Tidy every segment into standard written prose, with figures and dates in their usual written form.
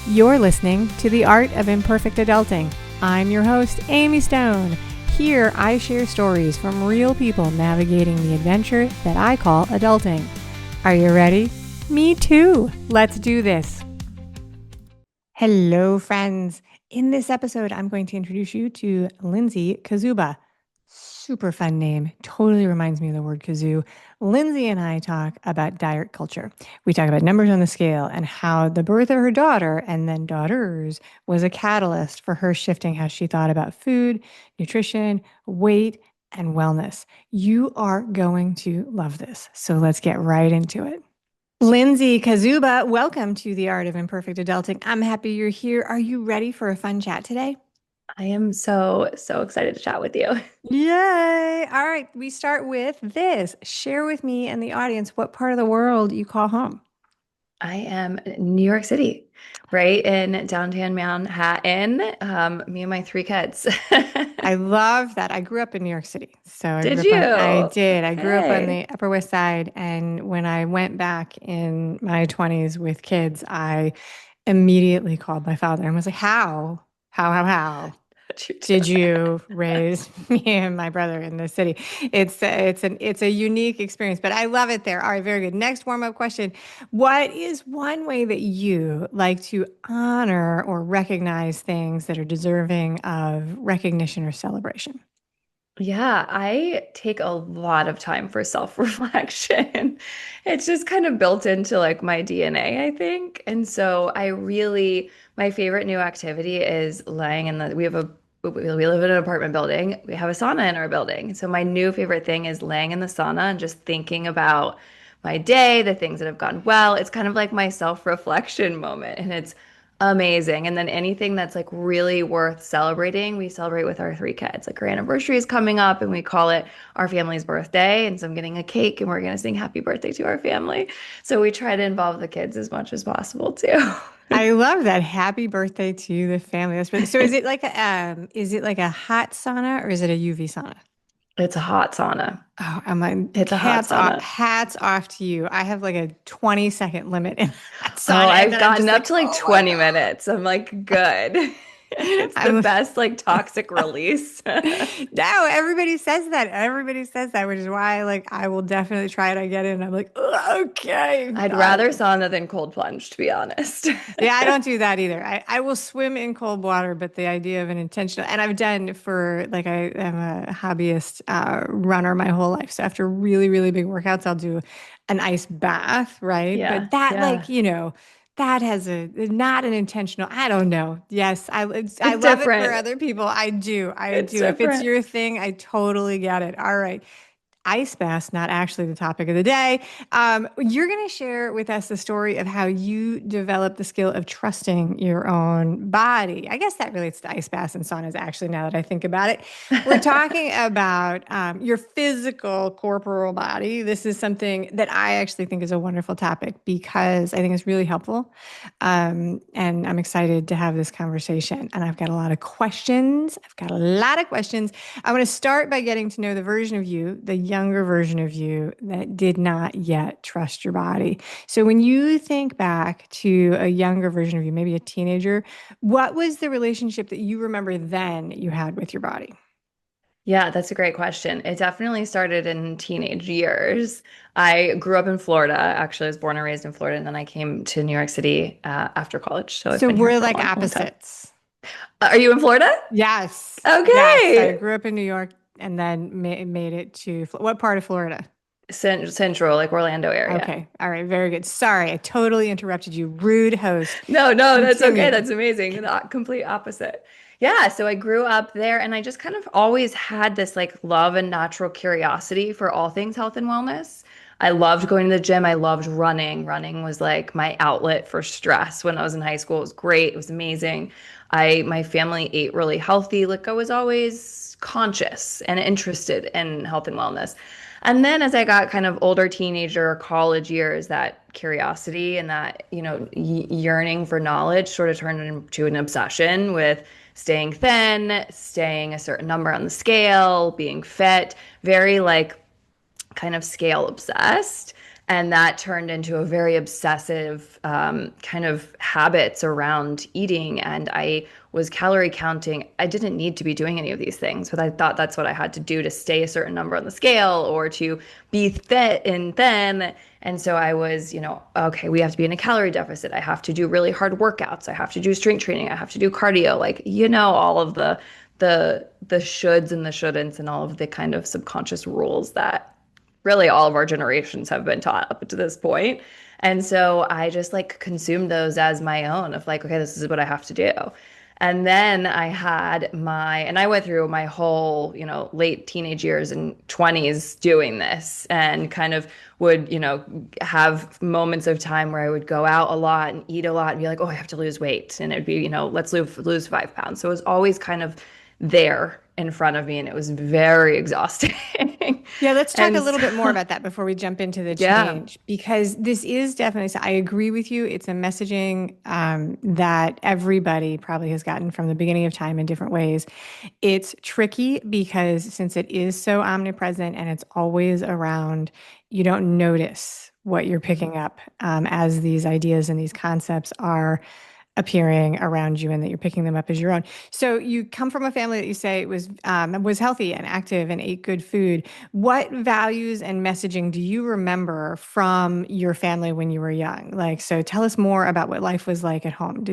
You're listening to The Art of Imperfect Adulting. I'm your host, Amy Stone. Here, I share stories from real people navigating the adventure that I call adulting. Are you ready? Me too. Let's do this. Hello, friends. In this episode, I'm going to introduce you to Lindsey Kaszuba. Super fun name. Totally reminds me of the word kazoo. Lindsey and I talk about diet culture. We talk about numbers on the scale and how the birth of her daughter and then daughters was a catalyst for her shifting how she thought about food, nutrition, weight, and wellness. You are going to love this. So let's get right into it. Lindsey Kaszuba, welcome to the Art of Imperfect Adulting. I'm happy you're here. Are you ready for a fun chat today? I am so excited to chat with you. Yay! All right, we start with this. Share with me and the audience what part of the world you call home. I am in New York City, right in downtown Manhattan. Me and my three kids. I love that. I grew up in New York City. So Did you? I did. I grew up on Okay. the Upper West Side. And when I went back in my 20s with kids, I immediately called my father and was like, how? Did you do Did you raise me and my brother in the city? It's a unique experience, but I love it there. All right, very good. Next warm-up question. What is one way that you like to honor or recognize things that are deserving of recognition or celebration? Yeah, I take a lot of time for self-reflection. It's just kind of built into like my DNA, I think. And so my favorite new activity is laying in we live in an apartment building. We have a sauna in our building. So my new favorite thing is laying in the sauna and just thinking about my day, the things that have gone well. It's kind of like my self-reflection moment. And it's amazing. And then anything that's like really worth celebrating, we celebrate with our three kids. Like our anniversary is coming up and we call it our family's birthday. And so I'm getting a cake and we're going to sing happy birthday to our family. So we try to involve the kids as much as possible too. I love that. Happy birthday to the family. So is it like a hot sauna or is it a UV sauna? It's a hot sauna. Oh, I'm like, It's a hot sauna. hats off to you. I have like a 20-second limit in that Oh, sauna, and I've then I'm gotten just up like, to like oh my 20 minutes. I'm like, good. It's the God. best like toxic release. No, everybody says that. Everybody says that, which is why like I will definitely try it. I get in, and I'm like, "Ugh, okay, I'd God. rather sauna than cold plunge, to be honest. Yeah, I don't do that either. I will swim in cold water, but the idea of an intentional, and I've done for like I am a hobbyist runner my whole life. So after really, really big workouts, I'll do an ice bath, right? But Yeah, that yeah. like, that has a not an intentional, I don't know. Yes, I It's love it for different. other people. I do. I It's do. If it's different. your thing, I totally get it. All right. Ice baths, not actually the topic of the day. You're going to share with us the story of how you developed the skill of trusting your own body. I guess that relates to ice baths and saunas, actually, now that I think about it. We're talking about your physical corporal body. This is something that I actually think is a wonderful topic because I think it's really helpful. And I'm excited to have this conversation. And I've got a lot of questions. I want to start by getting to know the version of you, the younger version of you that did not yet trust your body. So when you think back to a younger version of you, maybe a teenager, what was the relationship that you remember then you had with your body? Yeah, that's a great question. It definitely started in teenage years. I grew up in Florida. Actually, I was born and raised in Florida, and then I came to New York City after college. So I've So been here we're for a like long, long time. opposites. Are you in Florida? Yes. Yes. I Okay. grew up in New York and then made it to what part of Florida? Central, like Orlando area. Okay. All right. Very good. Sorry, I totally interrupted you. Rude host. No, that's okay. Continue. That's amazing. The complete opposite. Yeah, so I grew up there and I just kind of always had this like love and natural curiosity for all things health and wellness. I loved going to the gym. I loved running. Running was like my outlet for stress when I was in high school. It was great. It was amazing. My family ate really healthy. Like I was always conscious and interested in health and wellness. And then as I got kind of older, teenager, college years, that curiosity and that, yearning for knowledge sort of turned into an obsession with staying thin, staying a certain number on the scale, being fit, very like kind of scale obsessed. And that turned into a very obsessive kind of habits around eating. And I was calorie counting. I didn't need to be doing any of these things, but I thought that's what I had to do to stay a certain number on the scale or to be fit and thin. And so I was, okay, we have to be in a calorie deficit. I have to do really hard workouts. I have to do strength training. I have to do cardio. Like, all of the shoulds and the shouldn'ts and all of the kind of subconscious rules that really all of our generations have been taught up to this point. And so I just like consumed those as my own of like, okay, this is what I have to do. And then and I went through my whole, late teenage years and 20s doing this and kind of would, have moments of time where I would go out a lot and eat a lot and be like, oh, I have to lose weight. And it'd be, let's lose 5 pounds. So it was always kind of there in front of me and it was very exhausting. Yeah, let's talk a And little bit more so, about that before we jump into the yeah. change, because this is definitely, so I agree with you. It's a messaging that everybody probably has gotten from the beginning of time in different ways. It's tricky because since it is so omnipresent and it's always around, you don't notice what you're picking up as these ideas and these concepts are appearing around you and that you're picking them up as your own. So you come from a family that you say was healthy and active and ate good food. What values and messaging do you remember from your family when you were young? Like, so tell us more about what life was like at home.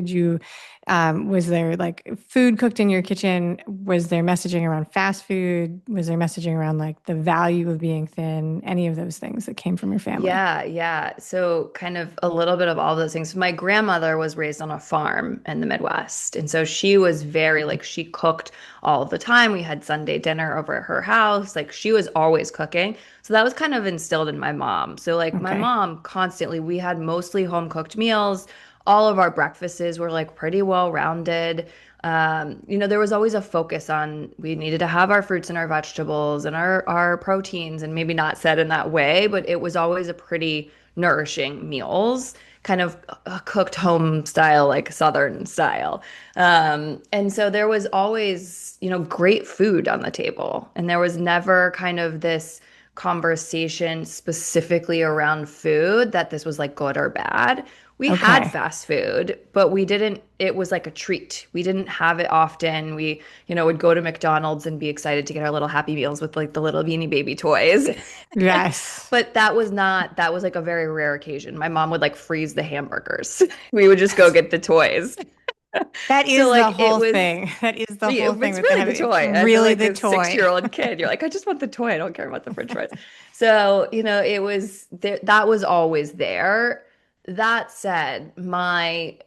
Was there like food cooked in your kitchen? Was there messaging around fast food? Was there messaging around like the value of being thin? Any of those things that came from your family? Yeah, yeah. So kind of a little bit of all those things. My grandmother was raised on a farm in the Midwest. And so she was very like she cooked all the time. We had Sunday dinner over at her house. Like she was always cooking. So that was kind of instilled in my mom. So like my Okay. mom constantly, we had mostly home cooked meals. All of our breakfasts were like pretty well rounded. There was always a focus on we needed to have our fruits and our vegetables and our proteins, and maybe not said in that way, but it was always a pretty nourishing meals, kind of cooked home style, like Southern style. And so there was always, great food on the table, and there was never kind of this conversation specifically around food that this was like good or bad. We had Okay. fast food, but we didn't, it was like a treat. We didn't have it often. We, would go to McDonald's and be excited to get our little Happy Meals with like the little Beanie Baby toys. Yes. But that was like a very rare occasion. My mom would like freeze the hamburgers. We would just go get the toys. That So is the like it whole was thing. That is the yeah, whole thing it's with the really the habit. It's toy. As a, really like the a toy. 6-year-old kid, you're like, I just want the toy. I don't care about the French fries. So, it was there, that was always there. That said, my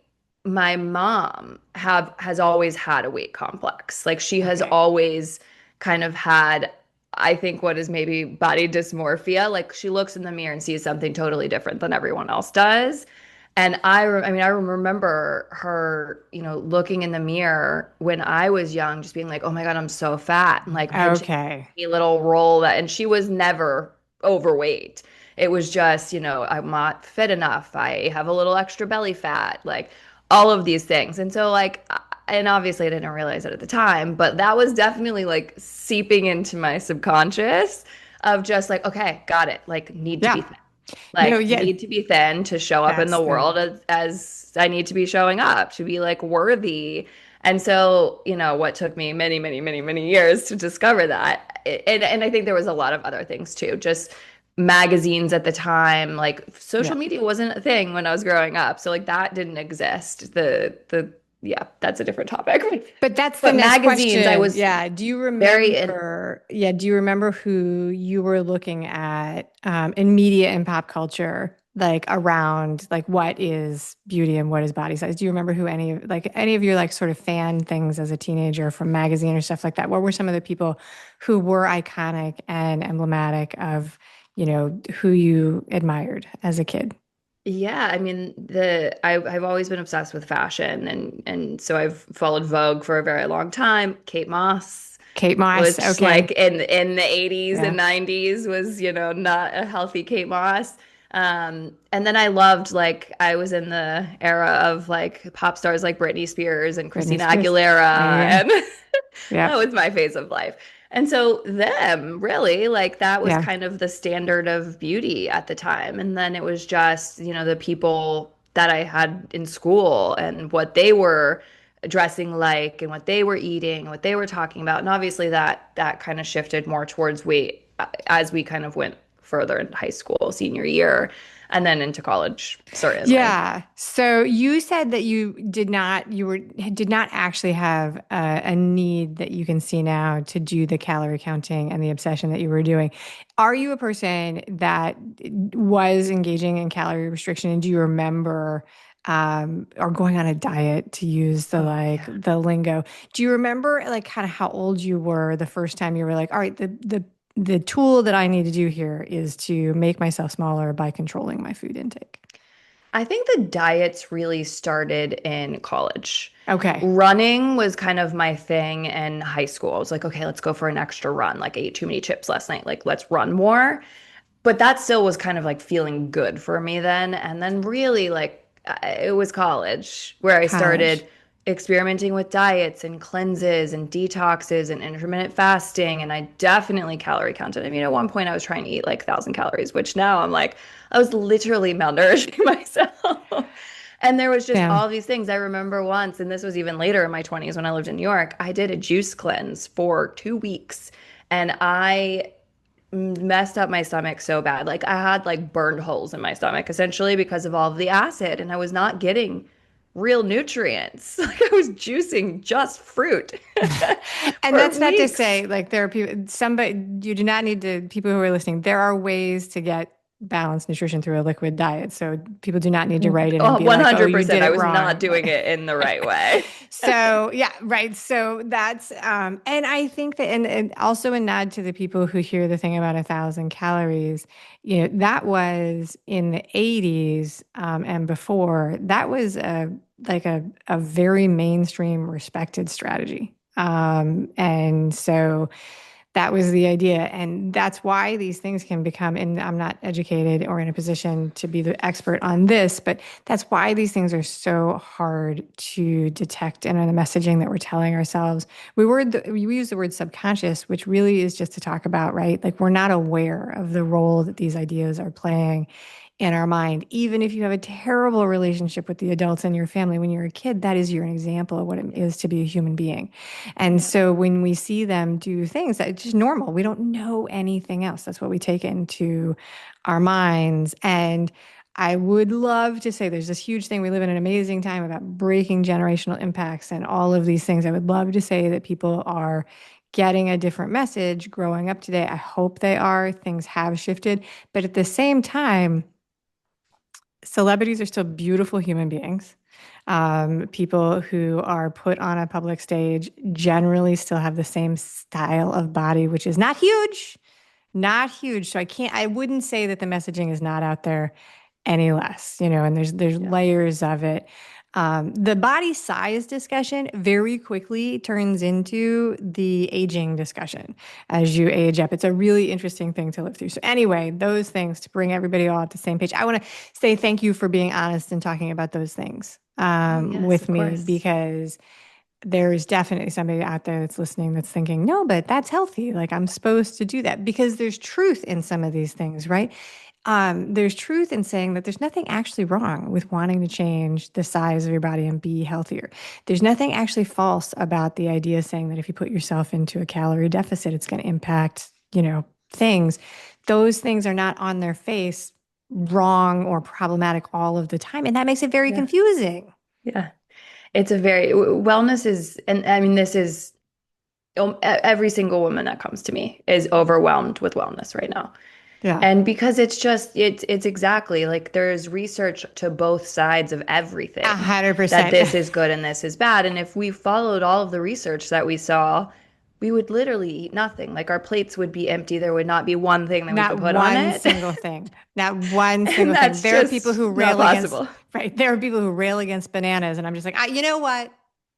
mom has always had a weight complex. Like she has Okay. always kind of had, I think, what is maybe body dysmorphia. Like she looks in the mirror and sees something totally different than everyone else does. And I remember her, looking in the mirror when I was young, just being like, "Oh my God, I'm so fat," and like pinching Okay. a little roll that. And she was never overweight. It was just, I'm not fit enough. I have a little extra belly fat, like all of these things. And so, like, and obviously I didn't realize it at the time, but that was definitely like seeping into my subconscious of just like, okay, got it. Like, need to be Yeah. thin. No, Like yeah, need to be thin to show up in that's the the world as I need to be showing up to be like worthy. And so, what took me many, many, many, many years to discover that. And I think there was a lot of other things too. Just magazines at the time, like yeah. social media wasn't a thing when I was growing up. So like that didn't exist. The yeah, that's a different topic. But that's the But next magazines, I question. was Yeah. very in. Do you remember who you were looking at in media and pop culture, like around like what is beauty and what is body size? Do you remember who any of your like sort of fan things as a teenager from magazine or stuff like that? What were some of the people who were iconic and emblematic of, who you admired as a kid? Yeah, I mean I've always been obsessed with fashion and so I've followed Vogue for a very long time. Kate Moss, Kate Moss. which Okay. like in the 80s and Yeah. 90s was, not a healthy Kate Moss. And then I loved like I was in the era of like pop stars like Britney Spears and Britney Christina Spears. Aguilera Yeah. and Yeah. that was my phase of life. And so them, really, like that was Yeah. kind of the standard of beauty at the time. And then it was just, the people that I had in school and what they were dressing like and what they were eating, what they were talking about. And obviously that kind of shifted more towards weight as we kind of went further in high school, senior year, and then into college, certainly. Yeah. So you said that did not actually have a need that you can see now to do the calorie counting and the obsession that you were doing. Are you a person that was engaging in calorie restriction, and do you remember or going on a diet, to use the Oh, yeah. the lingo? Do you remember like kind of how old you were the first time you were like, all right, the tool that I need to do here is to make myself smaller by controlling my food intake? I think the diets really started in college. Okay. Running was kind of my thing in high school. I was like, okay, let's go for an extra run. Like, I ate too many chips last night. Like, let's run more. But that still was kind of like feeling good for me then. And then really like it was college where I College. started experimenting with diets and cleanses and detoxes and intermittent fasting. And I definitely calorie counted. I mean, at one point I was trying to eat like 1,000 calories, which now I'm like, I was literally malnourishing myself. And there was just Yeah. all these things. I remember once, and this was even later in my 20s when I lived in New York, I did a juice cleanse for 2 weeks. And I messed up my stomach so bad. Like I had like burned holes in my stomach essentially because of all of the acid and I was not getting real nutrients. Like I was juicing just fruit And for that's not to weeks. say like there are people, somebody, you do not need to, people who are listening, there are ways to get balanced nutrition through a liquid diet. So people do not need to write in and Oh, be like, oh, you 100%. did I it was not wrong. doing it in the right way. So yeah, right. So that's and I think that and also a nod to the people who hear the thing about 1,000 calories, that was in the 80s and before, that was a very mainstream respected strategy. And so that was the idea. And that's why these things can become, and I'm not educated or in a position to be the expert on this, but that's why these things are so hard to detect in the messaging that we're telling ourselves. We use the word subconscious, which really is just to talk about, right? Like we're not aware of the role that these ideas are playing in our mind. Even if you have a terrible relationship with the adults in your family when you're a kid, that is your example of what it Yeah. is to be a human being. And Yeah. so when we see them do things that it's just normal, we don't know anything else. That's what we take into our minds. And I would love to say there's this huge thing. We live in an amazing time about breaking generational impacts and all of these things. I would love to say that people are getting a different message growing up today. I hope they are. Things have shifted. But at the same time, celebrities are still beautiful human beings. People who are put on a public stage generally still have the same style of body, which is not huge, not huge. So I wouldn't say that the messaging is not out there any less, and there's Yeah. layers of it. The body size discussion very quickly turns into the aging discussion as you age up. It's a really interesting thing to live through. So anyway, those things to bring everybody all up to the same page. I want to say thank you for being honest and talking about those things Oh, yes, with of me, course. because there's definitely somebody out there that's listening that's thinking, no, but that's healthy. Like I'm supposed to do that, because there's truth in some of these things, right? There's truth in saying that there's nothing actually wrong with wanting to change the size of your body and be healthier. There's nothing actually false about the idea saying that if you put yourself into a calorie deficit, it's going to impact, things. Those things are not on their face wrong or problematic all of the time. And that makes it very Yeah. confusing. Yeah. It's a very wellness is, and I mean, this is every single woman that comes to me is overwhelmed with wellness right now. Yeah. And because it's exactly like there's research to both sides of A everything hundred that percent. this is good and this is bad. And if we followed all of the research that we saw, we would literally eat nothing. Like our plates would be empty. There would not be one thing that we Not could put on one it. single thing. Not one And single thing. that's There are people just who not rail against, possible. right? There are people who rail against bananas, and I'm just like, you know what?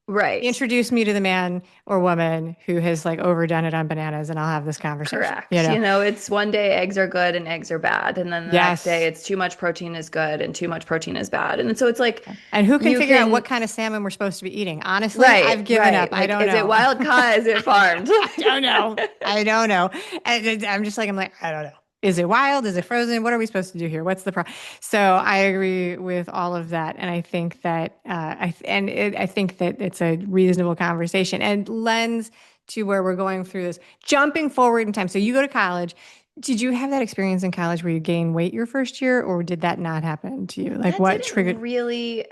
Right. Introduce me to the man or woman who has like overdone it on bananas, and I'll have this conversation, you Correct. know? It's one day eggs are good and eggs are bad. And then the next day Yes. it's too much protein is good and too much protein is bad. And so it's like And who can you figure out can, what kind of salmon we're supposed to be eating? Honestly, I've right, given up. right. I Like, don't is it know. wild caught? Is it farmed? I don't know. I don't know. I'm like, I don't know. Is it wild? Is it frozen? What are we supposed to do here? What's the problem? So I agree with all of that, and I think that I think that it's a reasonable conversation and lends to where we're going through this. Jumping forward in time. So you go to college. Did you have that experience in college where you gained weight your first year, or did that not happen to you? Like That what didn't triggered really,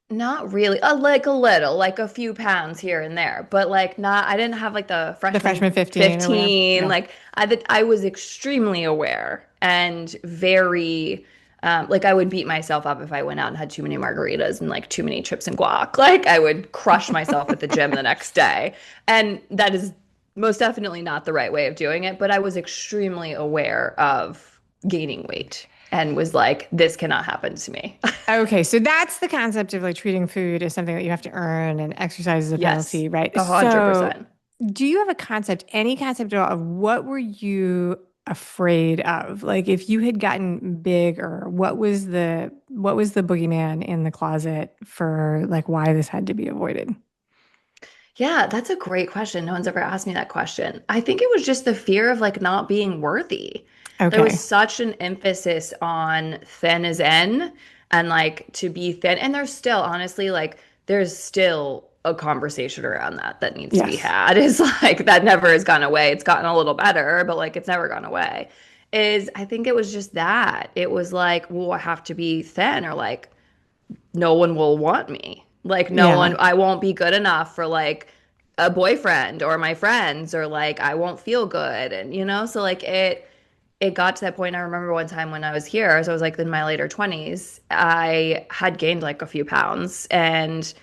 not really, like a little, like a few pounds here and there, but like not, I didn't have like the the freshman freshman 15 or whatever? 15. Yeah. Like I was extremely aware and very, like I would beat myself up if I went out and had too many margaritas and like too many chips and guac. Like I would crush myself at the gym the next day. And that is most definitely not the right way of doing it, but I was extremely aware of gaining weight and was like, this cannot happen to me. Okay, so that's the concept of like treating food as something that you have to earn and exercise as a Yes, penalty, right? So, 100%. do you have a concept, any concept at all of what were you afraid of? Like if you had gotten big or what was the boogeyman in the closet for like why this had to be avoided? Yeah, that's a great question. No one's ever asked me that question. I think it was just the fear of like not being worthy. There was Okay. such an emphasis on thin as N and like to be thin. And there's still, honestly, like there's still a conversation around that needs to be Yes. had. Is like that never has gone away. It's gotten a little better, but like it's never gone away. Is I think it was just that. It was like, well, I have to be thin or like no one will want me. Like no one, Yeah. I won't be good enough for like a boyfriend or my friends or like I won't feel good and so like it got to that point. I remember one time when I was here, so I was like in my later 20s, I had gained like a few pounds and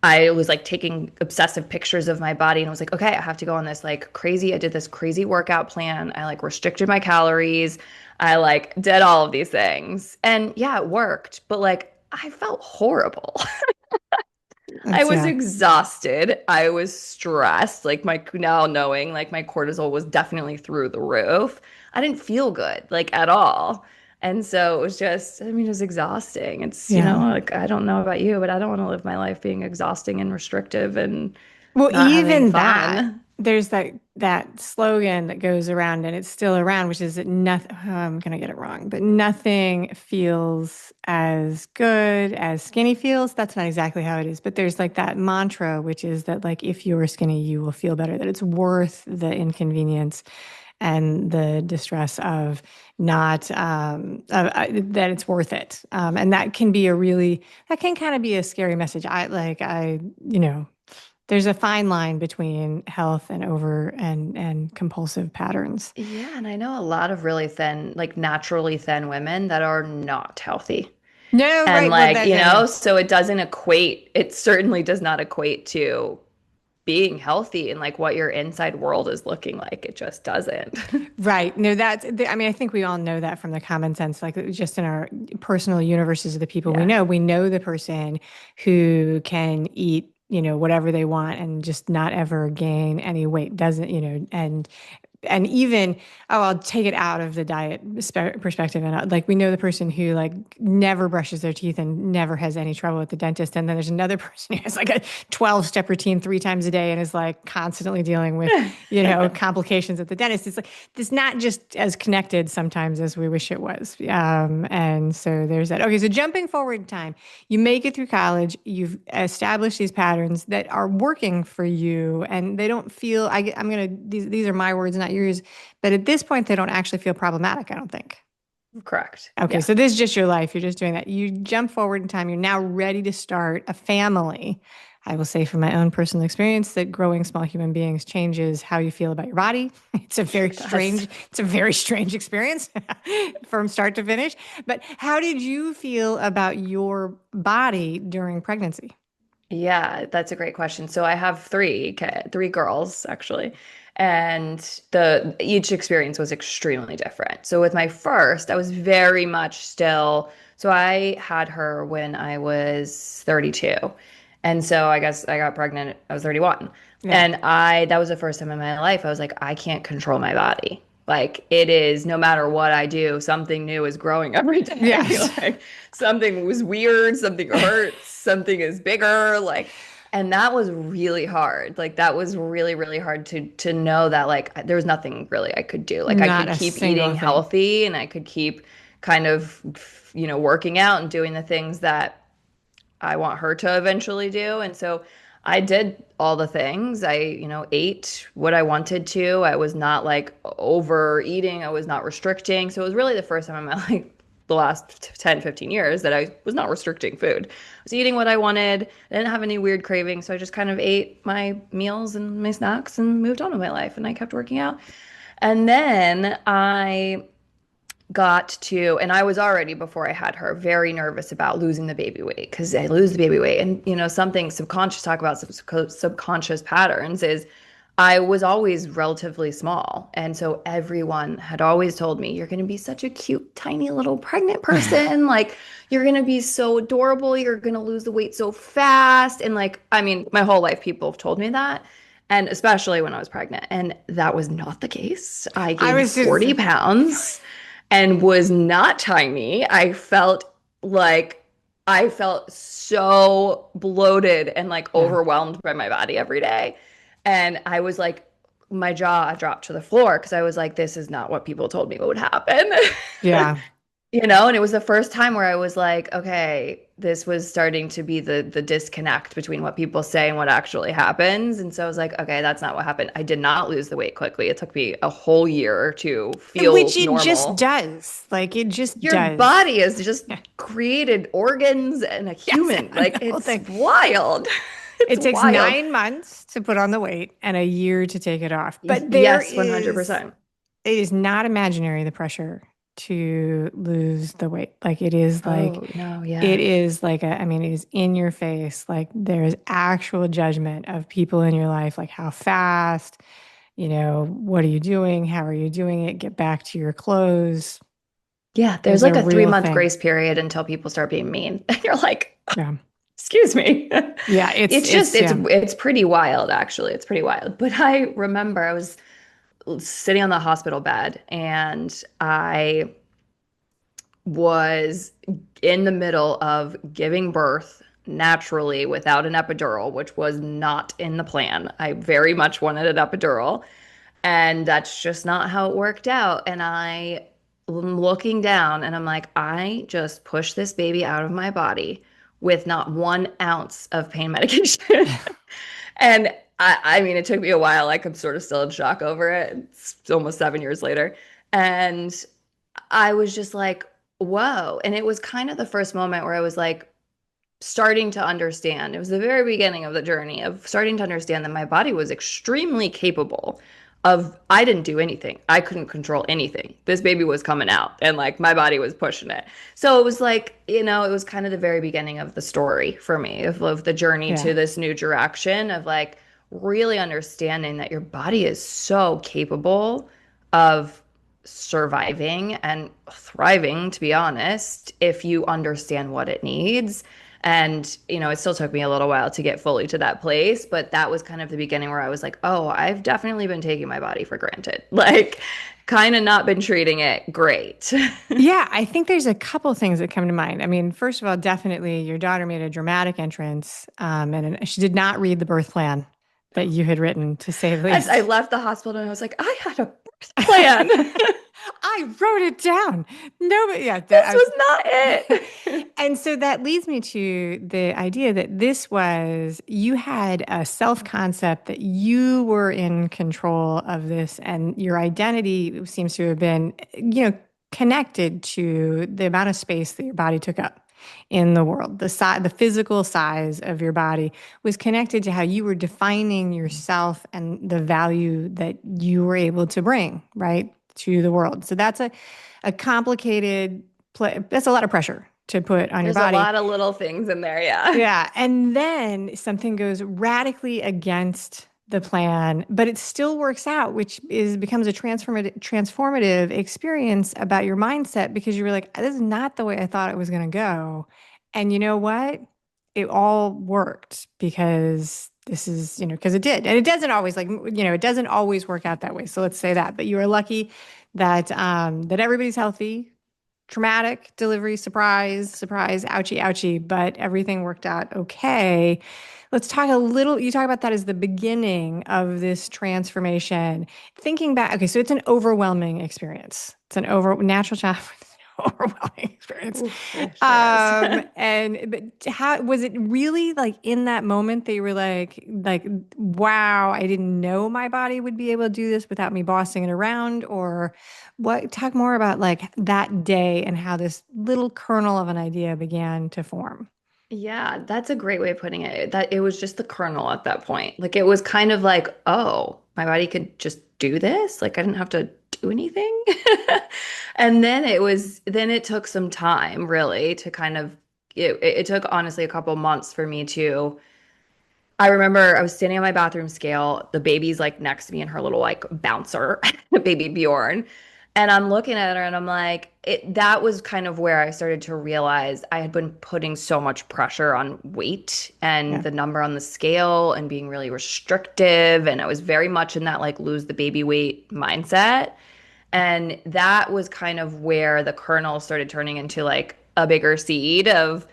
I was like taking obsessive pictures of my body and was like, okay, I have to go on this like crazy. I did this crazy workout plan. I like restricted my calories. I like did all of these things. And yeah, it worked, but like I felt horrible. I That's was yeah. exhausted. I was stressed. Like my now knowing like my cortisol was definitely through the roof. I didn't feel good like at all. And so it was just, I mean, it was exhausting. It's, Yeah. like I don't know about you, but I don't want to live my life being exhausting and restrictive and Well, not having even that, fun. there's that slogan that goes around and it's still around, which is that nothing, I'm gonna get it wrong, but nothing feels as good as skinny feels. That's not exactly how it is, but there's like that mantra, which is that like if you're skinny, you will feel better, that it's worth the inconvenience and the distress of not that it's worth it. And that can be that can kind of be a scary message. There's a fine line between health and and compulsive patterns. Yeah, and I know a lot of really thin, like naturally thin women that are not healthy. No, And right. Well, like, that yeah. so it doesn't equate, it certainly does not equate to being healthy and like what your inside world is looking like. It just doesn't. Right. No, I mean, I think we all know that from the common sense, like just in our personal universes of the people Yeah. we know the person who can eat, whatever they want and just not ever gain any weight, doesn't, and even I'll take it out of the diet perspective and like we know the person who like never brushes their teeth and never has any trouble at the dentist, and then there's another person who has like a 12-step routine 3 times a day and is like constantly dealing with complications at the dentist. It's like it's not just as connected sometimes as we wish it was, and so there's that. Okay, so jumping forward in time, you make it through college, you've established these patterns that are working for you and they don't feel I'm gonna these are my words not yours, but at this point they don't actually feel problematic, I don't think. Correct. Okay, Yeah. so this is just your life, you're just doing that, you jump forward in time, you're now ready to start a family. I will say from my own personal experience that growing small human beings changes how you feel about your body. Sure does. It's a very strange experience from start to finish. But how did you feel about your body during pregnancy? Yeah, that's a great question. So I have three girls actually, and the each experience was extremely different. So with my first, I was very much still. So I had her when I was 32, And so I guess I got pregnant. I was 31. Yeah. And that was the first time in my life I was like, I can't control my body. Like it is, no matter what I do, something new is growing every day. Yes. Like something was weird, something hurts, something is bigger. Like, and that was really hard. Like that was really, really hard to know that like there was nothing really I could do. Like I Not could a keep eating single thing. healthy and I could keep kind of, working out and doing the things that I want her to eventually do. And so I did all the things. I, ate what I wanted to. I was not like overeating. I was not restricting. So it was really the first time in my life, the last 10, 15 years that I was not restricting food. I was eating what I wanted. I didn't have any weird cravings. So I just kind of ate my meals and my snacks and moved on with my life. And I kept working out. And then I got to, and I was already before I had her very nervous about losing the baby weight because I lose the baby weight. And, something subconscious, talk about subconscious patterns is I was always relatively small. And so everyone had always told me, you're going to be such a cute, tiny little pregnant person. Like, you're going to be so adorable. You're going to lose the weight so fast. And, like, I mean, my whole life, people have told me that. And especially when I was pregnant. And that was not the case. I I gained was just 40 pounds and was not tiny. Like I felt so bloated and like yeah. overwhelmed by my body every day. And I was like, my jaw dropped to the floor because I was like, this is not what people told me would happen. Yeah. And it was the first time where I was like, okay, this was starting to be the disconnect between what people say and what actually happens. And so I was like, okay, that's not what happened. I did not lose the weight quickly. It took me a whole year to Which feel it just normal. does. Like it just Your does. body has just Yeah. created organs and a Yes. human. I Like know. it's wild. It's It takes wild. 9 months to put on the weight and a year to take it off. But Yes, 100%. it is not imaginary, the pressure to lose the weight. Oh, no, It yeah. is like I mean, it is in your face. Like there is actual judgment of people in your life, like how fast, what are you doing? How are you doing it? Get back to your clothes Yeah, there's is a like a three real month thing. grace period until people start being mean. And you're like, Yeah. excuse me. Yeah. It's just Yeah. it's pretty wild, actually. It's pretty wild. But I remember I was sitting on the hospital bed and I was in the middle of giving birth naturally without an epidural, which was not in the plan. I very much wanted an epidural, and that's just not how it worked out. And I am looking down and I'm like, I just pushed this baby out of my body with not 1 ounce of pain medication. And I mean, it took me a while. Like, I'm sort of still in shock over it. It's almost 7 years later. And I was just like, whoa. And it was kind of the first moment where I was like, starting to understand. It was the very beginning of the journey of starting to understand that my body was extremely capable of, I didn't do anything. I couldn't control anything. This baby was coming out and like my body was pushing it. So it was like, it was kind of the very beginning of the story for me of the journey Yeah. to this new direction of like really understanding that your body is so capable of surviving and thriving, to be honest, if you understand what it needs. And, it still took me a little while to get fully to that place, but that was kind of the beginning where I was like, oh, I've definitely been taking my body for granted. Like, kind of not been treating it great. Yeah, I think there's a couple things that come to mind. I mean, first of all, definitely your daughter made a dramatic entrance, and she did not read the birth plan that you had written, to say the As I least. left the hospital and I was like, I had a birth plan. I wrote it down. No, but yeah, This was not it. and so that leads me to the idea that you had a self concept that you were in control of this, and your identity seems to have been, connected to the amount of space that your body took up in the world. The physical size of your body was connected to how you were defining yourself and the value that you were able to bring, right, to the world. So a complicated that's a lot of pressure to put on your There's a body. lot of little things in there. Yeah. Yeah. And then something goes radically against the plan, but it still works out, which becomes a transformative experience about your mindset, because you were like, this is not the way I thought it was going to go. And you know what? it all worked because this is, because it did. And it doesn't always it doesn't always work out that way. So let's say that. But you are lucky that everybody's healthy. Traumatic delivery, surprise, surprise, ouchie, ouchie, but everything worked out okay. Let's talk a little. You talk about that as the beginning of this transformation. Thinking back, okay, so it's an overwhelming experience. It's an natural child overwhelming experience. Oof, it sure is. And but how was it really like in that moment that you were like, wow, I didn't know my body would be able to do this without me bossing it around, or what? Talk more about like that day and how this little kernel of an idea began to form. Yeah, that's a great way of putting it. That it was just the kernel at that point. Like it was kind of like, oh, my body could just do this. Like I didn't have to do anything. And then it took some time really to kind of, it took honestly a couple months for me to I remember I was standing on my bathroom scale. The baby's like next to me in her little like bouncer, baby Bjorn. And I'm looking at her and I'm like, that was kind of where I started to realize I had been putting so much pressure on weight and Yeah. the number on the scale and being really restrictive. And I was very much in that like lose the baby weight mindset. And that was kind of where the kernel started turning into like a bigger seed of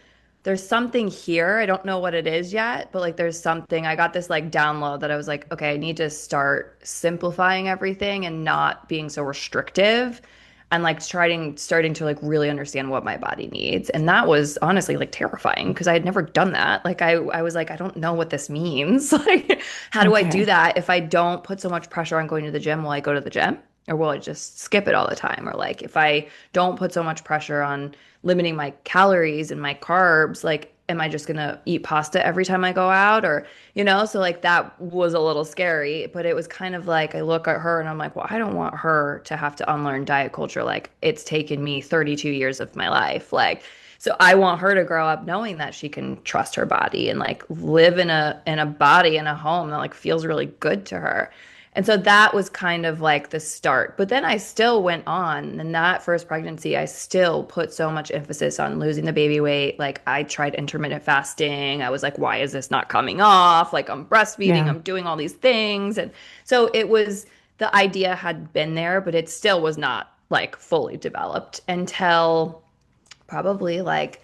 there's something here. I don't know what it is yet, but like there's something. I got this like download that I was like, okay, I need to start simplifying everything and not being so restrictive and like starting to like really understand what my body needs. And that was honestly like terrifying because I had never done that. Like I was like, I don't know what this means. Like, how do I do Okay. that if I don't put so much pressure on going to the gym? Will I go to the gym? Or will I just skip it all the time? Or like if I don't put so much pressure on limiting my calories and my carbs, like am I just gonna eat pasta every time I go out? Or, so like that was a little scary, but it was kind of like I look at her and I'm like, well, I don't want her to have to unlearn diet culture. Like it's taken me 32 years of my life. Like, so I want her to grow up knowing that she can trust her body and like live in a body in a home that like feels really good to her. And so that was kind of like the start. But then I still went on. In that first pregnancy, I still put so much emphasis on losing the baby weight. Like I tried intermittent fasting. I was like, why is this not coming off? Like I'm breastfeeding, Yeah. I'm doing all these things. And so it was the idea had been there, but it still was not like fully developed until probably like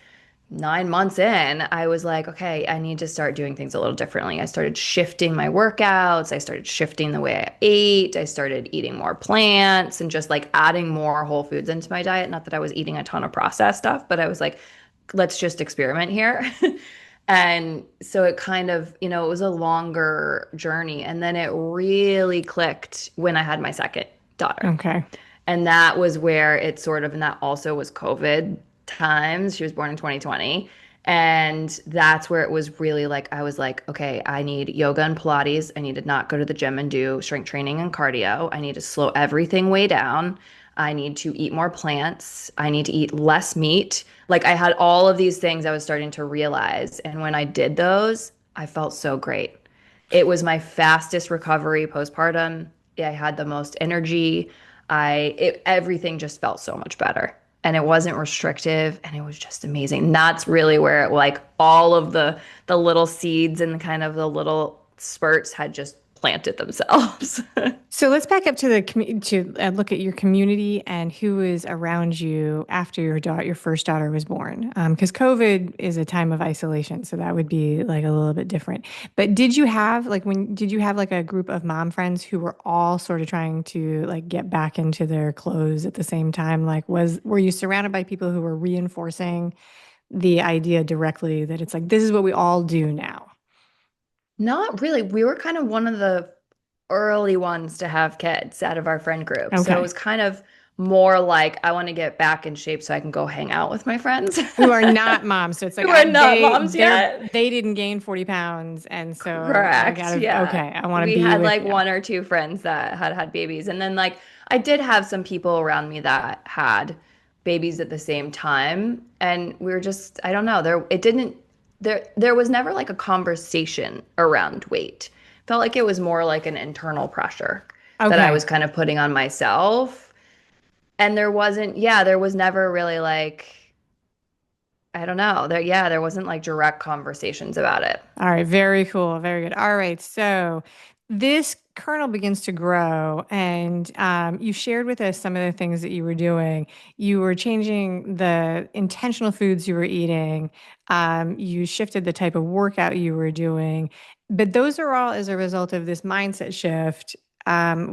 9 months in, I was like, okay, I need to start doing things a little differently. I started shifting my workouts. I started shifting the way I ate. I started eating more plants and just like adding more whole foods into my diet. Not that I was eating a ton of processed stuff, but I was like, let's just experiment here. And so it kind of, it was a longer journey. And then it really clicked when I had my second daughter. Okay. And that was where it sort of, and that also was COVID times. She was born in 2020. And that's where it was really like, I was like, okay, I need yoga and Pilates. I need to not go to the gym and do strength training and cardio. I need to slow everything way down. I need to eat more plants. I need to eat less meat. Like I had all of these things I was starting to realize. And when I did those, I felt so great. It was my fastest recovery postpartum. I had the most energy. Everything just felt so much better. And it wasn't restrictive and it was just amazing. And that's really where like all of the little seeds and kind of the little spurts had just planted themselves. So let's back up to to look at your community and who is around you after your first daughter was born. Because COVID is a time of isolation, so that would be like a little bit different. But did you have like a group of mom friends who were all sort of trying to like get back into their clothes at the same time? Were you surrounded by people who were reinforcing the idea directly that it's like this is what we all do now? Not really. We were kind of one of the early ones to have kids out of our friend group. So it Okay. was kind of more like I want to get back in shape so I can go hang out with my friends Who are not moms. So it's like who are not moms yet. they didn't gain 40 pounds. And so I Correct. gotta, Yeah. okay, I want to We be had with like you. one or two friends that had babies. And then like I did have some people around me that had babies at the same time. And we were just, I don't know, there was never like a conversation around weight. Felt like it was more like an internal pressure that I Okay. was kind of putting on myself. And there was never really like I don't know. There wasn't like direct conversations about it. All right, very cool, very good. All right, so this kernel begins to grow, and you shared with us some of the things that you were doing. You were changing the intentional foods you were eating. You shifted the type of workout you were doing, but those are all as a result of this mindset shift.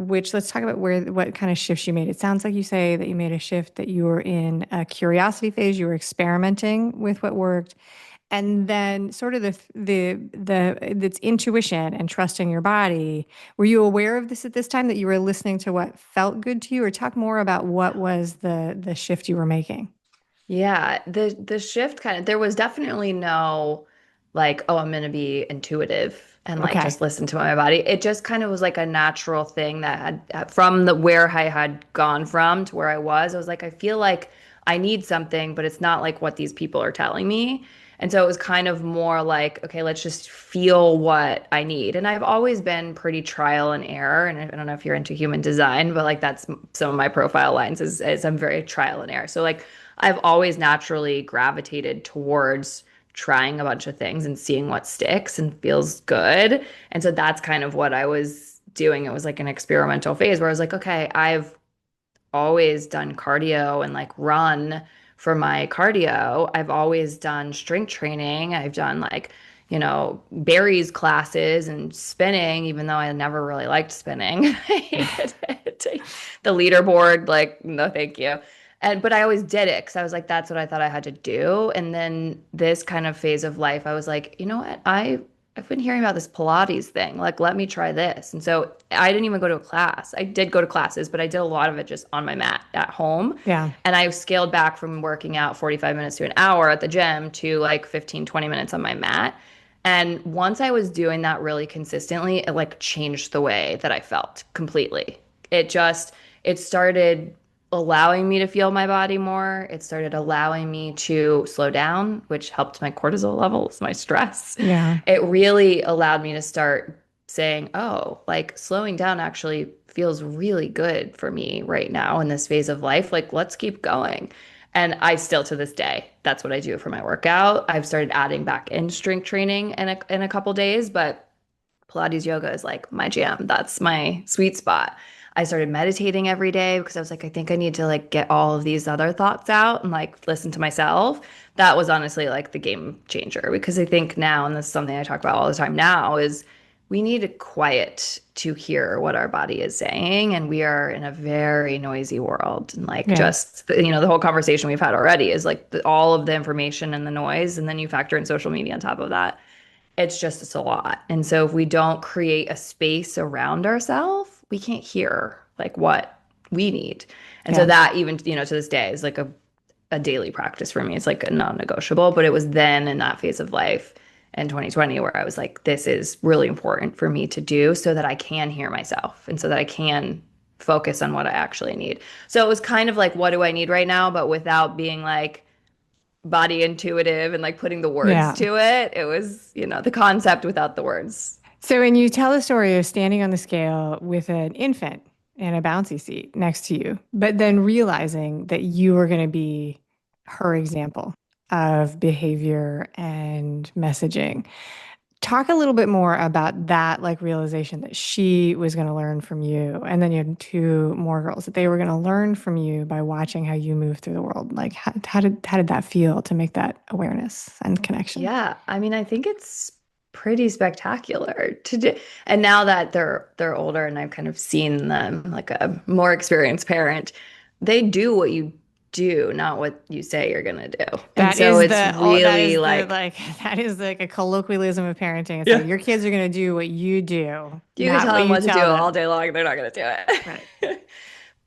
Which let's talk about what kind of shifts you made. It sounds like you say that you made a shift that you were in a curiosity phase. You were experimenting with what worked and then sort of the it's intuition and trusting your body. Were you aware of this at this time that you were listening to what felt good to you, or talk more about what was the shift you were making? Yeah, the shift kind of there was definitely no like, oh, I'm gonna be intuitive and like Okay. just listen to my body. It just kind of was like a natural thing that had from the where I had gone from to where I was. I was like, I feel like I need something, but it's not like what these people are telling me. And so it was kind of more like, okay, let's just feel what I need. And I've always been pretty trial and error. And I don't know if you're into human design, but like that's some of my profile lines is I'm very trial and error. So like I've always naturally gravitated towards trying a bunch of things and seeing what sticks and feels good. And so that's kind of what I was doing. It was like an experimental phase where I was like, okay, I've always done cardio and like run for my cardio. I've always done strength training. I've done like, berries classes and spinning, even though I never really liked spinning. I hated it. The leaderboard, like, no, thank you. But I always did it because I was like, that's what I thought I had to do. And then this kind of phase of life, I was like, you know what? I've been hearing about this Pilates thing. Like, let me try this. And so I didn't even go to a class. I did go to classes, but I did a lot of it just on my mat at home. Yeah. And I scaled back from working out 45 minutes to an hour at the gym to like 15, 20 minutes on my mat. And once I was doing that really consistently, it like changed the way that I felt completely. It started allowing me to feel my body more. It started allowing me to slow down, which helped my cortisol levels, my stress. Yeah. It really allowed me to start saying, oh, like slowing down actually feels really good for me right now in this phase of life. Like, let's keep going. And I still to this day, that's what I do for my workout. I've started adding back in strength training in a couple days, but Pilates yoga is like my jam. That's my sweet spot. I started meditating every day because I was like, I think I need to like get all of these other thoughts out and like listen to myself. That was honestly like the game changer because I think now, and this is something I talk about all the time now, is we need a quiet to hear what our body is saying. And we are in a very noisy world. And like Yeah. just, the whole conversation we've had already is like all of the information and the noise. And then you factor in social media on top of that, it's a lot. And so if we don't create a space around ourselves, we can't hear like what we need. And so Yeah. that even, to this day is like a daily practice for me. It's like a non-negotiable, but it was then in that phase of life in 2020 where I was like, this is really important for me to do so that I can hear myself and so that I can focus on what I actually need. So it was kind of like, what do I need right now? But without being like, body intuitive and like putting the words Yeah. to it. It was, the concept without the words. So when you tell the story of standing on the scale with an infant in a bouncy seat next to you, but then realizing that you were going to be her example of behavior and messaging, talk a little bit more about that, like realization that she was going to learn from you. And then you had two more girls that they were going to learn from you by watching how you move through the world. Like how did that feel to make that awareness and connection? Yeah, I mean, I think it's pretty spectacular to do. And now that they're older and I've kind of seen them like a more experienced parent, they do what you do, not what you say you're gonna do. And That so is it's the oh, that really is the like, like that is like a colloquialism of parenting. It's like yeah, your kids are going to do what you do, you can not tell what them you what to do tell all them. day long, they're not gonna do Right. it.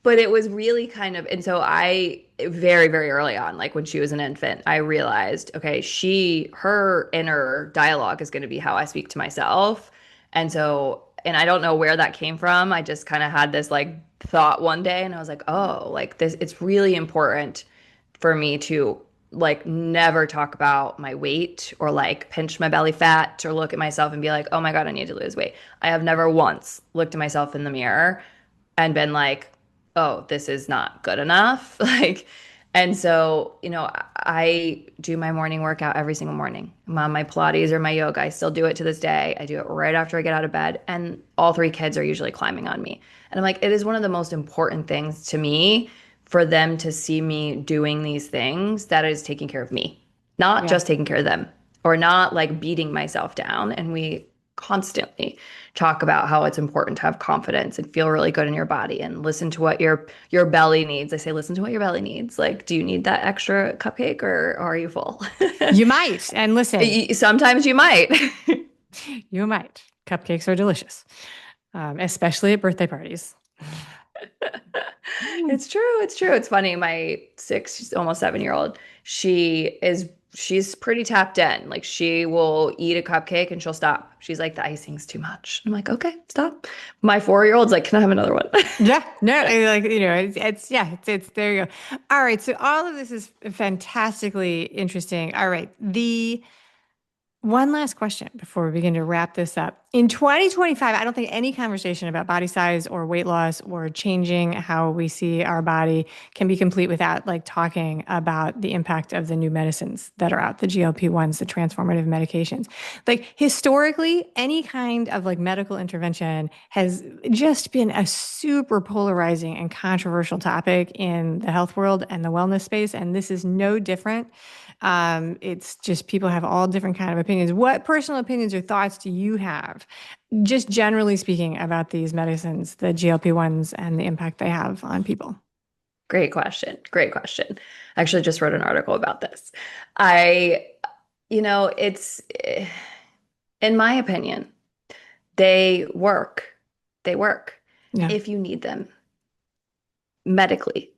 But it was really kind of, and so I very, very early on, like when she was an infant, I realized, okay, her inner dialogue is going to be how I speak to myself. And so, and I don't know where that came from. I just kind of had this like thought one day and I was like, oh, like this, it's really important for me to like never talk about my weight or like pinch my belly fat or look at myself and be like, oh my God, I need to lose weight. I have never once looked at myself in the mirror and been like, oh, this is not good enough. Like, And so, I do my morning workout every single morning. My Pilates or my yoga, I still do it to this day. I do it right after I get out of bed, and all three kids are usually climbing on me. And I'm like, it is one of the most important things to me for them to see me doing these things that is taking care of me, not Yeah. just taking care of them or not like beating myself down. And we constantly talk about how it's important to have confidence and feel really good in your body and listen to what your belly needs. I say listen to what your belly needs. Like, do you need that extra cupcake or are you full? You might. And listen, Sometimes you might. you might. Cupcakes are delicious, especially at birthday parties. Mm. It's true. It's true. It's funny. My she's almost 7 year old, she's pretty tapped in. Like she will eat a cupcake and she'll stop. She's like, the icing's too much. I'm like, okay, stop. My 4 year old's like, can I have another one? Yeah, no, like it's yeah, it's there you go. All right, so all of this is fantastically interesting. All right, the one last question before we begin to wrap this up. In 2025, I don't think any conversation about body size or weight loss or changing how we see our body can be complete without like talking about the impact of the new medicines that are out, the GLP-1s, the transformative medications. Like historically, any kind of like medical intervention has just been a super polarizing and controversial topic in the health world and the wellness space, and this is no different. It's just people have all different kind of opinions. What personal opinions or thoughts do you have, just generally speaking, about these medicines, the GLP-1s, and the impact they have on people? Great question. Great question. I actually just wrote an article about this. I, it's, in my opinion, they work. They work Yeah, if you need them medically.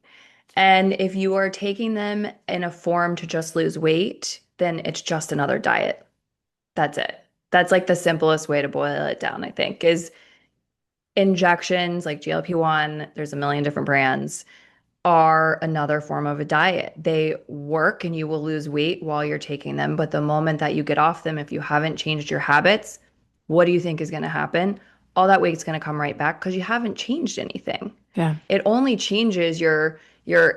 And if you are taking them in a form to just lose weight, then it's just another diet. That's it. That's like the simplest way to boil it down, I think, is injections like GLP-1, there's a million different brands, are another form of a diet. They work and you will lose weight while you're taking them. But the moment that you get off them, if you haven't changed your habits, what do you think is going to happen? All that weight's going to come right back because you haven't changed anything. yeah. It only changes your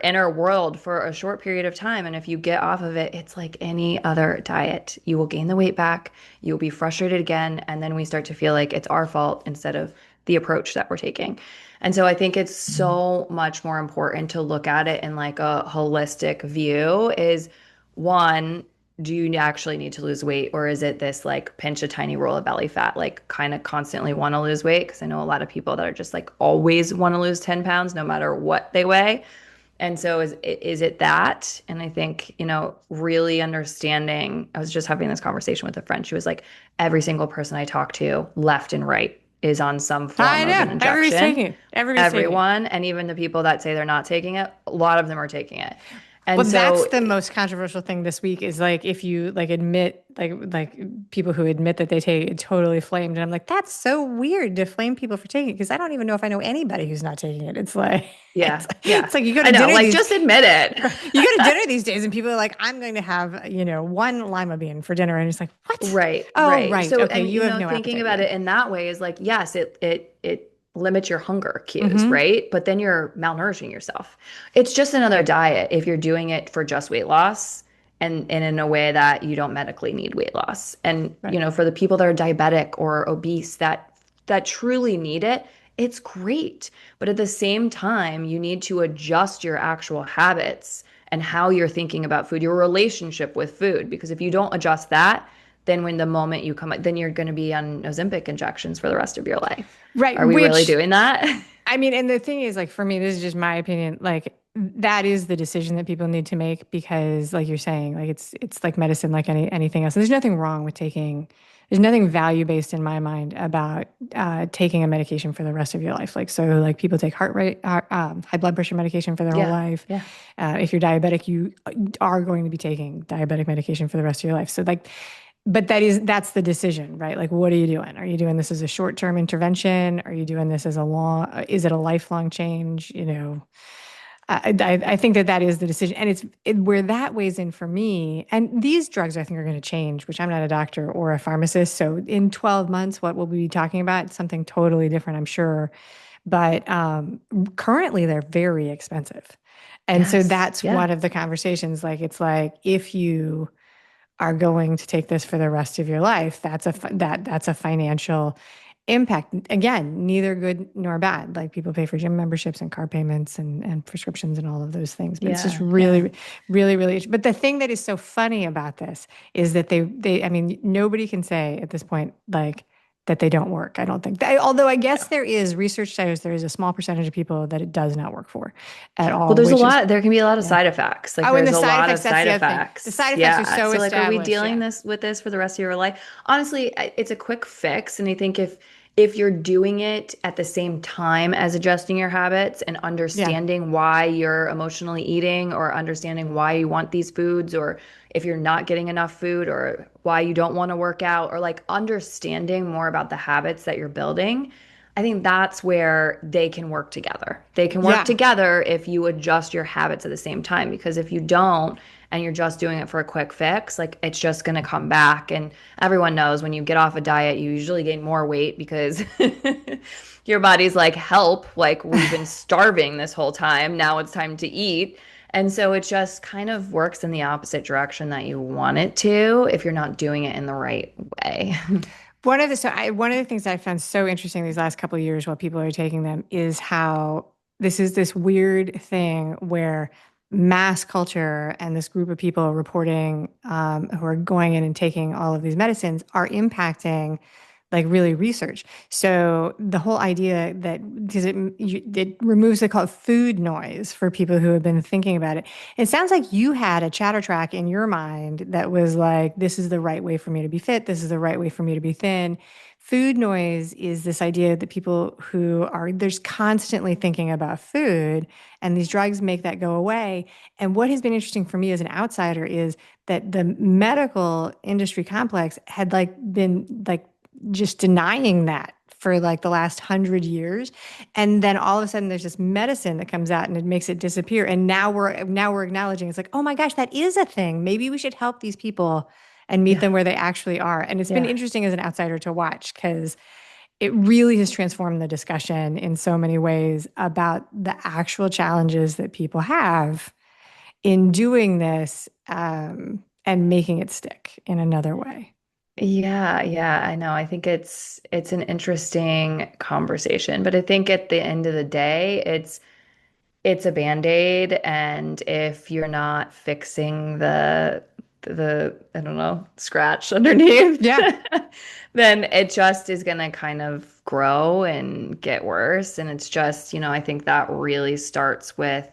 inner world for a short period of time. And if you get off of it, it's like any other diet. You will gain the weight back, you'll be frustrated again, and then we start to feel like it's our fault instead of the approach that we're taking. And so I think it's so much more important to look at it in like a holistic view is one, do you actually need to lose weight or is it this like pinch a tiny roll of belly fat, like kind of constantly want to lose weight? Because I know a lot of people that are just like always want to lose 10 pounds no matter what they weigh. And so is it that? And I think, really understanding, I was just having this conversation with a friend. She was like, every single person I talk to, left and right, is on some I form of know. an Everybody's injection. taking it. Everybody's taking it. Everyone, and even the people that say they're not taking it, a lot of them are taking it. Well, And that's so, the most controversial thing this week is like if you like admit like people who admit that they take it totally flamed, and I'm like, that's so weird to flame people for taking it because I don't even know if I know anybody who's not taking it. It's like yeah, yeah. it's like you go to I know, dinner like these just admit it. you go to dinner these days and people are like, I'm going to have, one lima bean for dinner. And it's like, what? Right, Oh, right. right. So, Okay. and You have no thinking appetite. about Yeah. it in that way is like, yes, it limits your hunger cues, Hmm. right? But then you're malnourishing yourself. It's just another diet if you're doing it for just weight loss and in a way that you don't medically need weight loss. And, Right. for the people that are diabetic or obese that truly need it, it's great. But at the same time, you need to adjust your actual habits and how you're thinking about food, your relationship with food. Because if you don't adjust that, then when the moment you come, then you're going to be on Ozempic injections for the rest of your life. Right. Are we really Which doing that? I mean, and the thing is, like, for me, this is just my opinion. Like, that is the decision that people need to make because, like you're saying, like it's like medicine, like anything else. And there's nothing wrong with taking. There's nothing value based in my mind about taking a medication for the rest of your life. Like, so, like people take heart rate, high blood pressure medication for their whole Yeah, life. yeah. If you're diabetic, you are going to be taking diabetic medication for the rest of your life. So, like, but that's the decision, right? Like, what are you doing? Are you doing this as a short-term intervention? Are you doing this as is it a lifelong change? I think that is the decision. And where that weighs in for me. And these drugs I think are going to change, which I'm not a doctor or a pharmacist. So in 12 months, what we'll be talking about, something totally different, I'm sure. But currently they're very expensive. And so Yes. that's Yeah. one of the conversations. Like, it's like, if you are going to take this for the rest of your life, that's a financial impact. Again, neither good nor bad. Like, people pay for gym memberships and car payments and prescriptions and all of those things. But it's just Yeah. Yeah. really, really, really. But the thing that is so funny about this is that I mean, nobody can say at this point, like, that they don't work. I don't think that, although I guess there is research shows there is a small percentage of people that it does not work for at Well, all, which is, there can be a lot of yeah. side effects. Like Oh, and there's the a side lot effects, of that's side the other thing. The effects. side effects are Yeah. so So like are we established. dealing Yeah. this with this for the rest of your life? Honestly, it's a quick fix. And I think if you're doing it at the same time as adjusting your habits and Yeah. understanding why you're emotionally eating or understanding why you want these foods or if you're not getting enough food or why you don't want to work out or like understanding more about the habits that you're building, I think that's where they can work together. They can work Yeah. together if you adjust your habits at the same time, because if you don't and you're just doing it for a quick fix, like it's just going to come back. And everyone knows when you get off a diet, you usually gain more weight because your body's like, help, like we've been starving this whole time. Now it's time to eat. And so it just kind of works in the opposite direction that you want it to if you're not doing it in the right way. One of the things that I found so interesting these last couple of years while people are taking them is how this is this weird thing where mass culture and this group of people reporting, who are going in and taking all of these medicines, are impacting, like, really research. So the whole idea that, because it removes the called food noise for people who have been thinking about it. It sounds like you had a chatter track in your mind that was like, this is the right way for me to be fit. This is the right way for me to be thin. Food noise is this idea that people who are, there's constantly thinking about food, and these drugs make that go away. And what has been interesting for me as an outsider is that the medical industry complex had like been like just denying that for like the last 100 years. And then all of a sudden there's this medicine that comes out and it makes it disappear. And now we're acknowledging, it's like, oh my gosh, that is a thing. Maybe we should help these people and meet Yeah. them where they actually are. And it's been Yeah. interesting as an outsider to watch, because it really has transformed the discussion in so many ways about the actual challenges that people have in doing this, and making it stick in another way. Yeah, yeah, I know. I think it's an interesting conversation, but I think at the end of the day, it's a Band-Aid, and if you're not fixing the I don't know, scratch underneath, Yeah. then it just is gonna kind of grow and get worse. And it's just, I think that really starts with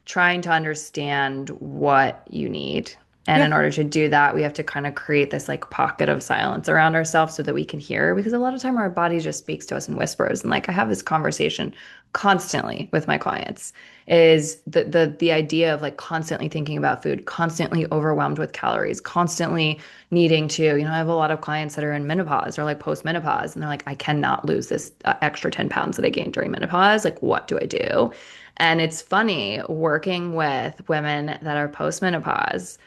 trying to understand what you need. And Yeah. in order to do that, we have to kind of create this like pocket of silence around ourselves so that we can hear. Because a lot of time our body just speaks to us in whispers. And like I have this conversation constantly with my clients is the idea of like constantly thinking about food, constantly overwhelmed with calories, constantly needing to, I have a lot of clients that are in menopause or like post-menopause, and they're like, I cannot lose this extra 10 pounds that I gained during menopause. Like, what do I do? And it's funny working with women that are postmenopause,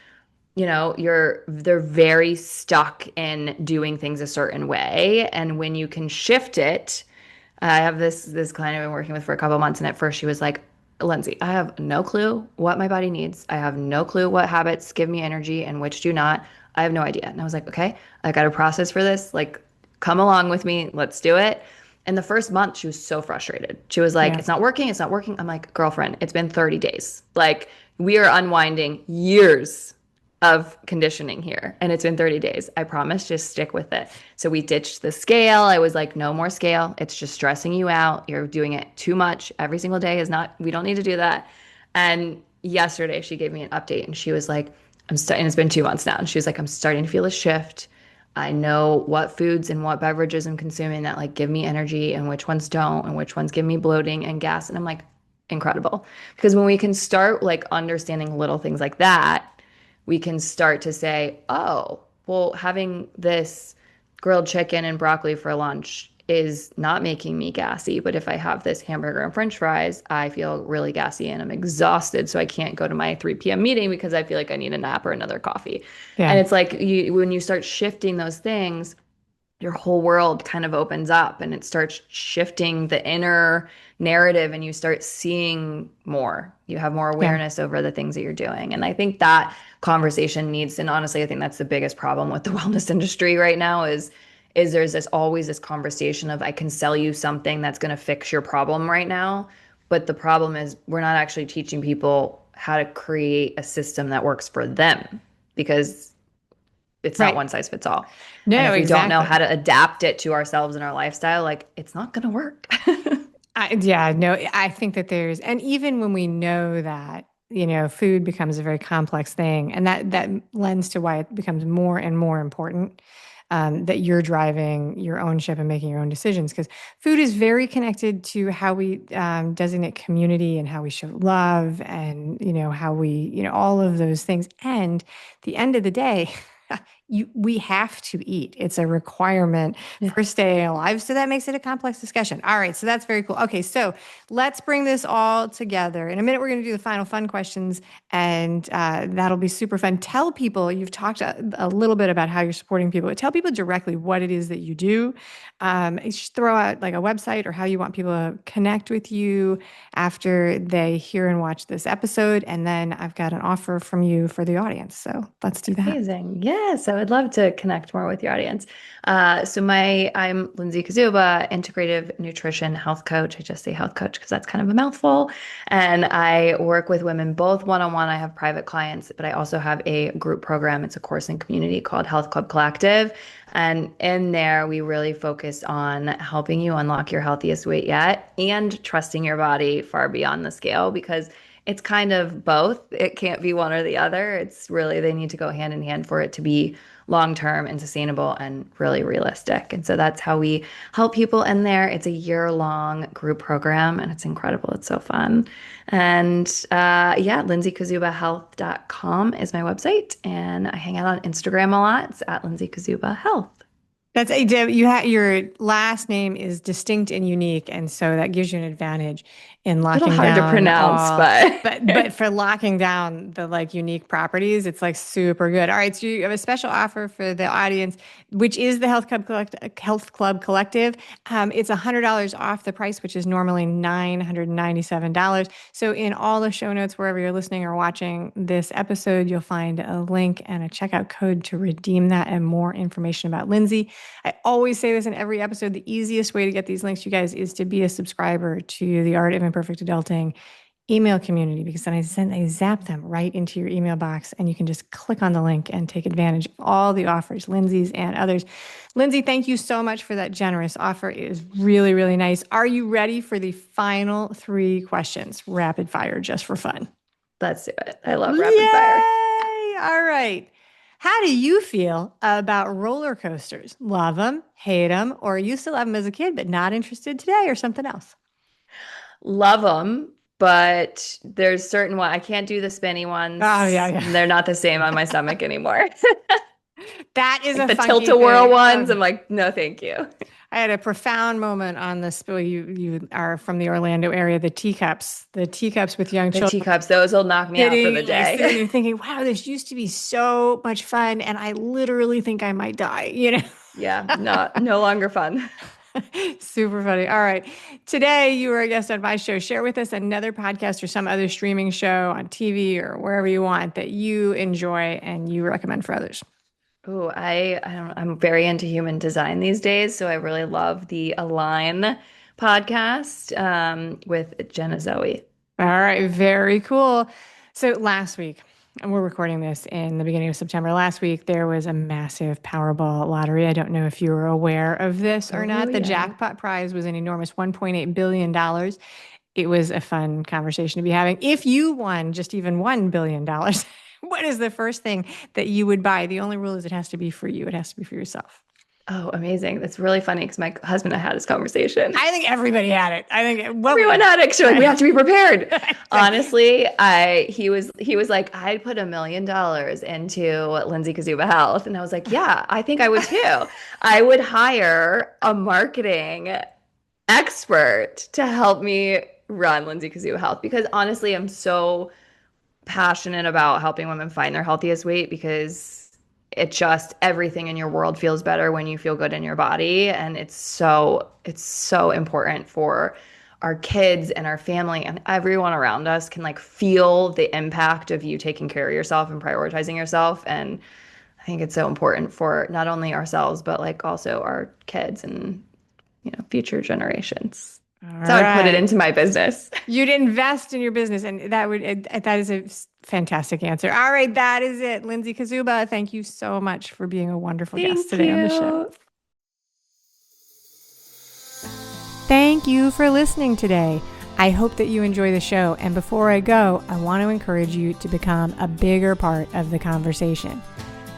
they're very stuck in doing things a certain way. And when you can shift it, I have this client I've been working with for a couple of months, and at first she was like, Lindsey, I have no clue what my body needs. I have no clue what habits give me energy and which do not. I have no idea. And I was like, okay, I got a process for this. Like, come along with me. Let's do it. And the first month, she was so frustrated. She was like, Yeah. it's not working. It's not working. I'm like, girlfriend, it's been 30 days. Like, we are unwinding years of conditioning here, and it's been 30 days. I promise, just stick with it. So we ditched the scale. I was like, no more scale. It's just stressing you out. You're doing it too much every single day. Is not, we don't need to do that. And yesterday she gave me an update, and she was like, I'm starting, it's been 2 months now. And she was like, I'm starting to feel a shift. I know what foods and what beverages I'm consuming that like give me energy and which ones don't, and which ones give me bloating and gas. And I'm like, incredible. Because when we can start like understanding little things like that, we can start to say, oh, well, having this grilled chicken and broccoli for lunch is not making me gassy. But if I have this hamburger and french fries, I feel really gassy and I'm exhausted. So I can't go to my 3 p.m. meeting because I feel like I need a nap or another coffee. And Yeah. it's like when you start shifting those things, your whole world kind of opens up and it starts shifting the inner narrative and you start seeing more. You have more Yeah. awareness over the things that you're doing. And I think that conversation needs, and honestly, I think that's the biggest problem with the wellness industry right now is there's this always this conversation of I can sell you something that's going to fix your problem right now. But the problem is we're not actually teaching people how to create a system that works for them because it's not Right. one size fits all. And No, if we don't know how exactly. to adapt it to ourselves and our lifestyle, like it's not going to work. Yeah, no, I think that and even when we know that, food becomes a very complex thing, and that lends to why it becomes more and more important that you're driving your own ship and making your own decisions, because food is very connected to how we designate community and how we show love and, how we, all of those things. And at the end of the day, we have to eat. It's a requirement Yeah. for staying alive. So that makes it a complex discussion. All right. So that's very cool. Okay. So let's bring this all together. In a minute, we're going to do the final fun questions, and that'll be super fun. Tell people you've talked a little bit about how you're supporting people, but tell people directly what it is that you do. Just throw out like a website or how you want people to connect with you after they hear and watch this episode. And then I've got an offer from you for the audience. So let's do that. Amazing. Yes, I would love to connect more with your audience. I'm Lindsey Kaszuba, integrative nutrition health coach. I just say health coach because that's kind of a mouthful. And I work with women both one-on-one. I have private clients, but I also have a group program. It's a course and community called Health Club Collective. And in there, we really focus on helping you unlock your healthiest weight yet and trusting your body far beyond the scale because it's kind of both. It can't be one or the other. It's really, they need to go hand in hand for it to be long term and sustainable and really realistic. And so that's how we help people in there. It's a year-long group program and it's incredible. It's so fun. And yeah, lindseykazubahealth.com is my website. And I hang out on Instagram a lot. It's at Lindsey Kaszuba Health. That's a your last name is distinct and unique, and so that gives you an advantage in A little locking hard to down pronounce, all. but But for locking down the like unique properties, it's like super good. All right, so you have a special offer for the audience, which is the Health Club Collective. It's $100 off the price, which is normally $997. So in all the show notes, wherever you're listening or watching this episode, you'll find a link and a checkout code to redeem that and more information about Lindsey. I always say this in every episode. The easiest way to get these links, you guys, is to be a subscriber to the Art of Imperfect Adulting email community, because then I zap them right into your email box and you can just click on the link and take advantage of all the offers, Lindsey's and others. Lindsey, thank you so much for that generous offer. It is really, really nice. Are you ready for the final three questions? Rapid fire, just for fun. let's do it. I love rapid fire. Yay! All right. How do you feel about roller coasters? Love them, hate them, or used to love them as a kid, but not interested today, or something else? Love them, but there's certain one I can't do the spinny Oh, yeah, ones. yeah. They're not the same on my stomach anymore. That is Like a the funky tilt-a-whirl thing. ones, I'm like, no, thank you. I had a profound moment on this. Well, you are from the Orlando area. The teacups with young The children teacups, those will knock me out for the sitting, like sitting day. there thinking, "Wow, this used to be so much fun," and I literally think I might die. Yeah, not no longer fun. Super funny. All right. Today, you were a guest on my show. Share with us another podcast or some other streaming show on TV or wherever you want that you enjoy and you recommend for others. Oh, I don't, I'm very into human design these days, so I really love the Align podcast with Jenna Zoe. All right. Very cool. So last week, and we're recording this in the beginning of September. Last week, there was a massive Powerball lottery. I don't know if you were aware of this or Oh not. The yeah. jackpot prize was an enormous $1.8 billion. It was a fun conversation to be having. If you won just even $1 billion, what is the first thing that you would buy? The only rule is it has to be for you. It has to be for yourself. Oh, amazing. That's really funny because my husband and I had this conversation. I think everybody had it. I think what Everyone had extra. Like, we have to be prepared. exactly. Honestly, he was like, I'd put $1 million into Lindsey Kaszuba Health. And I was like, yeah, I think I would too. I would hire a marketing expert to help me run Lindsey Kaszuba Health because honestly, I'm so passionate about helping women find their healthiest weight because it just everything in your world feels better when you feel good in your body. And it's so important for our kids and our family and everyone around us can like feel the impact of you taking care of yourself and prioritizing yourself. And I think it's so important for not only ourselves, but like also our kids and, future generations. All That's how I put it right. into my business. You'd invest in your business, and that is a fantastic answer. All right, that is it. Lindsey Kaszuba, thank you so much for being a wonderful guest Thank today on the show. you. Thank you for listening today. I hope that you enjoy the show. And before I go, I want to encourage you to become a bigger part of the conversation.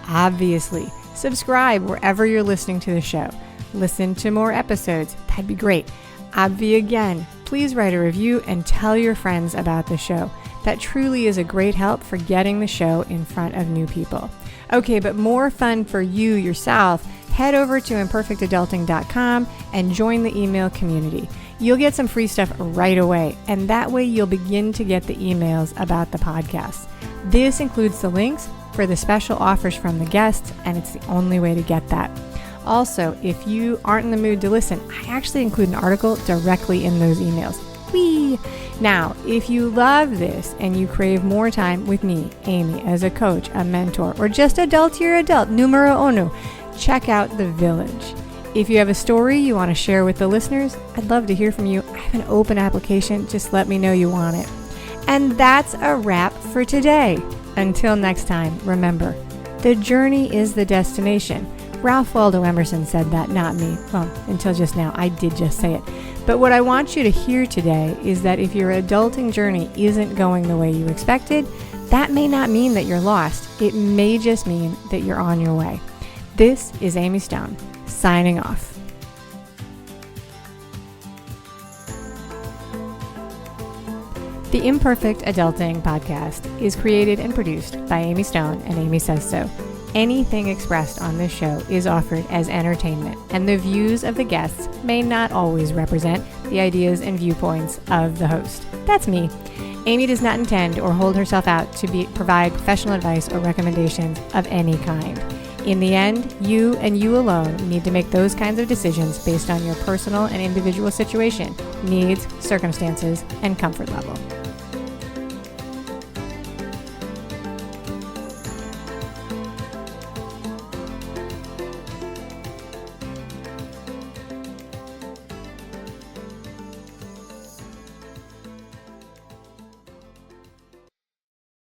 Obviously, subscribe wherever you're listening to the show. Listen to more episodes. That'd be great. Obvi again, please write a review and tell your friends about the show. That truly is a great help for getting the show in front of new people. Okay, but more fun for you yourself, head over to imperfectadulting.com and join the email community. You'll get some free stuff right away, and that way you'll begin to get the emails about the podcast. This includes the links for the special offers from the guests, and it's the only way to get that. Also, if you aren't in the mood to listen, I actually include an article directly in those emails. Whee! Now, if you love this and you crave more time with me, Amy, as a coach, a mentor, or just adultier adult, numero uno, check out The Village. If you have a story you want to share with the listeners, I'd love to hear from you. I have an open application. Just let me know you want it. And that's a wrap for today. Until next time, remember, the journey is the destination. Ralph Waldo Emerson said that, not me. Well, until just now, I did just say it. But what I want you to hear today is that if your adulting journey isn't going the way you expected, that may not mean that you're lost. It may just mean that you're on your way. This is Amy Stone, signing off. The Imperfect Adulting podcast is created and produced by Amy Stone and Amy Says So. Anything expressed on this show is offered as entertainment, and the views of the guests may not always represent the ideas and viewpoints of the host. That's me. Amy does not intend or hold herself out to provide professional advice or recommendations of any kind. In the end, you and you alone need to make those kinds of decisions based on your personal and individual situation, needs, circumstances, and comfort level.